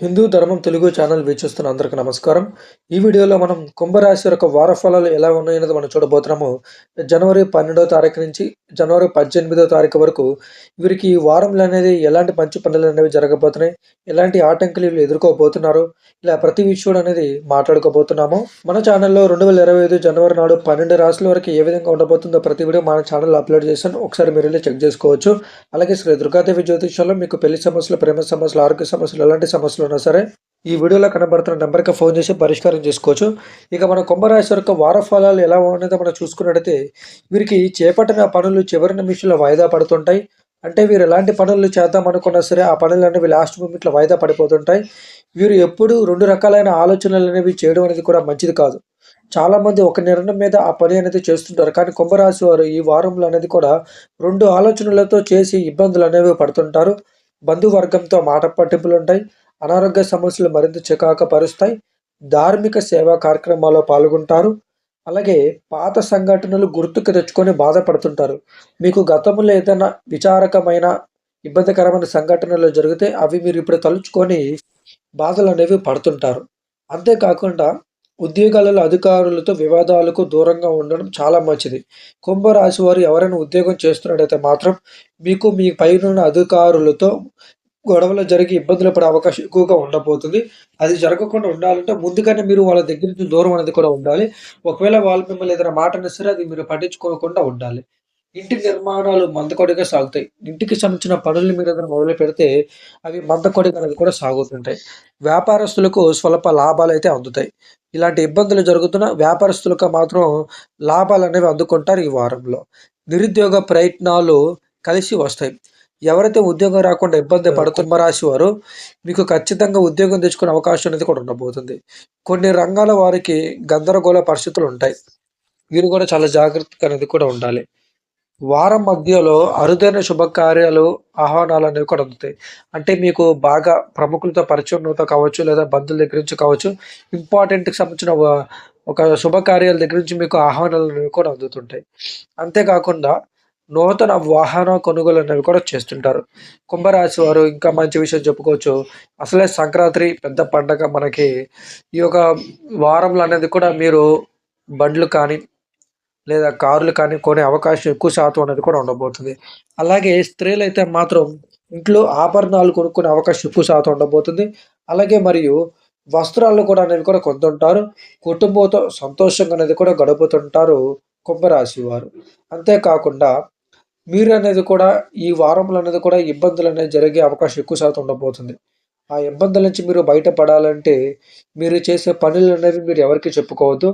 హిందూ ధర్మం తెలుగు ఛానల్ వీక్షిస్తున్న అందరికి నమస్కారం. ఈ వీడియోలో మనం కుంభరాశి యొక్క వార ఫలాలు ఎలా ఉన్నాయనేది మనం చూడబోతున్నాము. జనవరి 12వ తారీఖు నుంచి జనవరి 18వ తారీఖు వరకు వీరికి ఈ వారంలో అనేది ఎలాంటి మంచి పనులు అనేవి జరగబోతున్నాయి, ఎలాంటి ఆటంకులు వీళ్ళు ఎదుర్కోబోతున్నారు, ఇలా ప్రతి విషయం అనేది మాట్లాడుకోబోతున్నాము. మన ఛానల్లో 2025 జనవరి నాడు 12 రాశుల వరకు ఏ విధంగా ఉండబోతుందో ప్రతి వీడియో మన ఛానల్లో అప్లోడ్ చేశాను. ఒకసారి మీరు వెళ్ళి చెక్ చేసుకోవచ్చు. అలాగే శ్రీ దుర్గాదేవి జ్యోతిష్యంలో మీకు పెళ్లి సమస్యలు, ప్రేమ సమస్యలు, ఆరోగ్య సమస్యలు, ఎలాంటి సమస్యలు ఉన్నా సరే ఈ వీడియోలో కనబడుతున్న నెంబర్కి ఫోన్ చేసి పరిష్కారం చేసుకోవచ్చు. ఇక మన కుంభరాశి యొక్క వార ఫలాలు ఎలా ఉన్నదో మనం చూసుకున్నట్టయితే వీరికి చేపట్టిన పనులు చివరి నిమిషంలో వాయిదా పడుతుంటాయి. అంటే వీరు ఎలాంటి పనులు చేద్దాం అనుకున్నా సరే ఆ పనులు అనేవి లాస్ట్ మూమెంట్లో వాయిదా పడిపోతుంటాయి. వీరు ఎప్పుడూ రెండు రకాలైన ఆలోచనలు అనేవి చేయడం అనేది కూడా మంచిది కాదు. చాలామంది ఒక నిర్ణయం మీద ఆ పని అనేది చేస్తుంటారు. కానీ కుంభరాశి వారు ఈ వారంలో అనేది కూడా రెండు ఆలోచనలతో చేసి ఇబ్బందులు అనేవి పడుతుంటారు. బంధువర్గంతో మాట పట్టింపులు ఉంటాయి. అనారోగ్య సమస్యలు మరింత చికాకు పరుస్తాయి. ధార్మిక సేవా కార్యక్రమాల్లో పాల్గొంటారు. అలాగే పాత సంఘటనలు గుర్తుకు తెచ్చుకొని బాధపడుతుంటారు. మీకు గతంలో ఏదైనా విచారకమైన ఇబ్బందికరమైన సంఘటనలు జరిగితే అవి మీరు ఇప్పుడు తలుచుకొని బాధలు అనేవి పడుతుంటారు. అంతేకాకుండా ఉద్యోగాలలో అధికారులతో వివాదాలకు దూరంగా ఉండడం చాలా మంచిది. కుంభరాశి వారు ఎవరైనా ఉద్యోగం చేస్తున్నట్టయితే మాత్రం మీకు మీ పైనున్న అధికారులతో గొడవలు జరిగి ఇబ్బందులు పడే అవకాశం ఎక్కువగా ఉండబోతుంది. అది జరగకుండా ఉండాలంటే ముందుగానే మీరు వాళ్ళ దగ్గర నుంచి దూరం అనేది కూడా ఉండాలి. ఒకవేళ వాళ్ళు మిమ్మల్ని ఏదైనా మాట అన్నా సరే అది మీరు పట్టించుకోకుండా ఉండాలి. ఇంటి నిర్మాణాలు మందకొడిగా సాగుతాయి. ఇంటికి సంబంధించిన పనులు మీరేదైనా మొదలుపెడితే అవి మందకొడిగా అనేది కూడా సాగుతుంటాయి. వ్యాపారస్తులకు స్వల్ప లాభాలైతే అందుతాయి. ఇలాంటి ఇబ్బందులు జరుగుతున్న వ్యాపారస్తులకు మాత్రం లాభాలనేవి అందుకుంటారు ఈ వారంలో. నిరుద్యోగ ప్రయత్నాలు కలిసి వస్తాయి. ఎవరైతే ఉద్యోగం రాకుండా ఇబ్బంది పడుతున్న రాశి వారు మీకు ఖచ్చితంగా ఉద్యోగం తెచ్చుకునే అవకాశం అనేది కూడా ఉండబోతుంది. కొన్ని రంగాల వారికి గందరగోళ పరిస్థితులు ఉంటాయి. వీరు కూడా చాలా జాగ్రత్తగా అనేది కూడా ఉండాలి. వారం మధ్యలో అరుదైన శుభకార్యాలు, ఆహ్వానాలనేవి కూడా అందుతాయి. అంటే మీకు బాగా ప్రముఖులతో పరిచయంతో కావచ్చు, లేదా బంధువుల దగ్గర నుంచి కావచ్చు, ఇంపార్టెంట్‌కి సంబంధించిన ఒక శుభకార్యాల దగ్గర నుంచి మీకు ఆహ్వానాలనేవి కూడా అందుతుంటాయి. అంతేకాకుండా నూతన వాహన కొనుగోలు అనేవి కూడా చేస్తుంటారు. కుంభరాశి వారు ఇంకా మంచి విషయం చెప్పుకోవచ్చు. అసలే సంక్రాంతి పెద్ద పండగ మనకి. ఈ యొక్క వారంలో అనేది కూడా మీరు బండ్లు కానీ లేదా కార్లు కానీ కొనే అవకాశం ఎక్కువ శాతం అనేది కూడా ఉండబోతుంది. అలాగే స్త్రీలైతే మాత్రం ఇంట్లో ఆభరణాలు కొనుక్కునే అవకాశం ఎక్కువ శాతం ఉండబోతుంది. అలాగే మరియు వస్త్రాలు కూడా అనేవి కూడా కొంటుంటారు. కుటుంబంతో సంతోషంగా అనేది కూడా గడుపుతుంటారు కుంభరాశి వారు. అంతేకాకుండా మీరనేది కూడా ఈ వారంలో అనేది కూడా ఇబ్బందులనేవి జరిగే అవకాశం ఎక్కువ శాతం ఉండబోతుంది. ఆ ఇబ్బందుల నుంచి మీరు బయటపడాలంటే మీరు చేసే పనులనేవి మీరు ఎవరికీ చెప్పుకోవద్దు.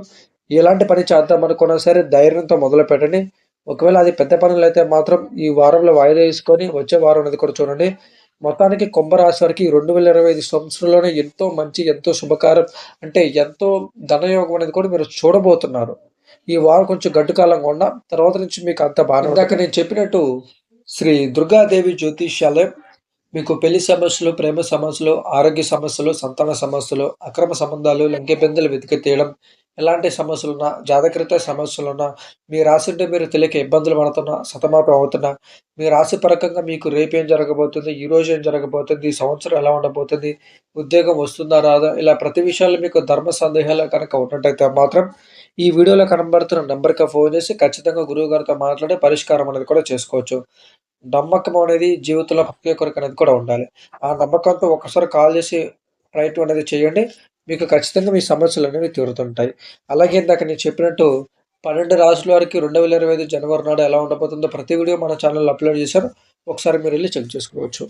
ఎలాంటి పని చేద్దామనుకున్నా సరే ధైర్యంతో మొదలుపెట్టండి. ఒకవేళ అది పెద్ద పనులైతే మాత్రం ఈ వారంలో వాయిదా వేసుకొని వచ్చే వారం అనేది కూడా చూడండి. మొత్తానికి కుంభరాశి వారికి 2025 సంవత్సరంలోనే ఎంతో మంచి, ఎంతో శుభకారం అంటే ఎంతో ధనయోగం అనేది కూడా మీరు చూడబోతున్నారు. ఈ వారం కొంచెం గడ్డు కాలంగా ఉన్న తర్వాత నుంచి మీకు అంతా బానే ఇందాక నేను చెప్పినట్టు శ్రీ దుర్గాదేవి జ్యోతిష్యాలయం మీకు పెళ్లి సమస్యలు, ప్రేమ సమస్యలు, ఆరోగ్య సమస్యలు, సంతాన సమస్యలు, అక్రమ సంబంధాలు, లంకెబిందెలు వెతికి తీయడం, ఎలాంటి సమస్యలున్నా, జాతకరీత్యా సమస్యలున్నా, మీ రాసుంటే మీరు తెలియక ఇబ్బందులు పడుతున్నా, సతమతం అవుతున్నా, మీ రాశి పరకంగా మీకు రేపేం జరగబోతుంది, ఈరోజు ఏం జరగబోతుంది, ఈ సంవత్సరం ఎలా ఉండబోతుంది, ఉద్యోగం వస్తుందా రాదా, ఇలా ప్రతి విషయాల్లో మీకు ధర్మ సందేహాలు కనుక ఉన్నట్టయితే మాత్రం ఈ వీడియోలో కనబడుతున్న నంబర్‌కి ఫోన్ చేసి ఖచ్చితంగా గురువుగారితో మాట్లాడి పరిష్కారం అనేది కూడా చేసుకోవచ్చు. నమ్మకం అనేది జీవితంలో ప్రతి ఒక్కరికి అనేది కూడా ఉండాలి. ఆ నమ్మకంతో ఒక్కసారి కాల్ చేసి ప్రయత్నం అనేది చేయండి. మీకు ఖచ్చితంగా మీ సమస్యలనేవి తీరుతుంటాయి. అలాగే ఇందాక నేను చెప్పినట్టు 12 రాసుల వారికి 2025 జనవరి నాడు ఎలా ఉండబోతుందో ప్రతి వీడియో మన ఛానెల్‌లో అప్‌లోడ్ చేశాను. ఒకసారి మీరెళ్లి చెక్ చేసుకోవచ్చు.